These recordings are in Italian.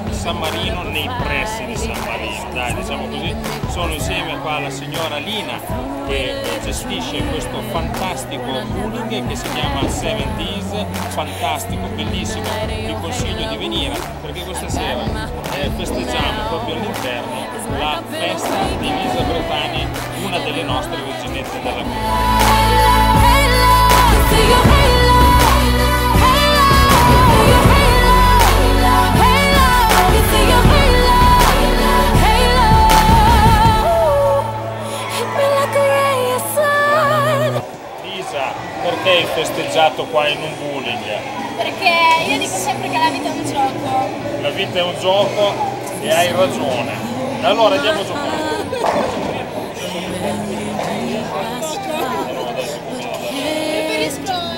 a San Marino, nei pressi di San Marino, dai, diciamo così. Sono insieme qua alla signora Lina che gestisce questo fantastico bowling che si chiama 70's, fantastico, bellissimo, vi consiglio di venire perché questa sera festeggiamo proprio all'interno la festa di Elisa Bretani, una delle nostre reginette della musica. Perché hai festeggiato qua in un bowling? Perché io dico sempre che la vita è un gioco. La vita è un gioco e hai ragione. Allora andiamo a giocare. Preferisco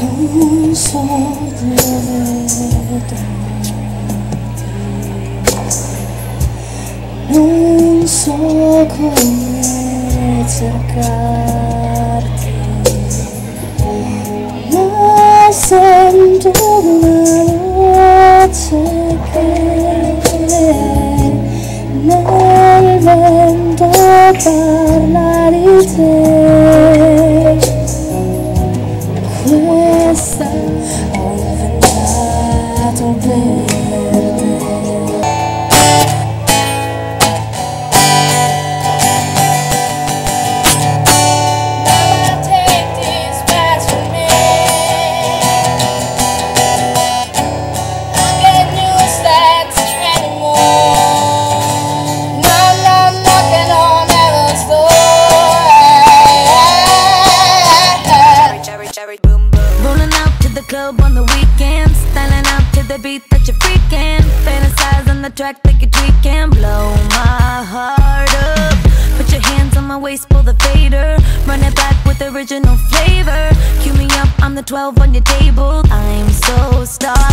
non so dove trovarti, non so come cercarti, ma sento una voce che nel vento parla di te. Questa ho inventato per te. Now take these bags from me. Don't get used to anymore. Now I'm knocking on heaven's door. Rolling out to the club on the weekends, styling out to the beat that you're freaking. Fantasize on the track like you're tweaking. Blow my heart up. Put your hands on my waist, pull the fader. Run it back with original flavor. Cue me up, I'm the 12 on your table. I'm so starstruck.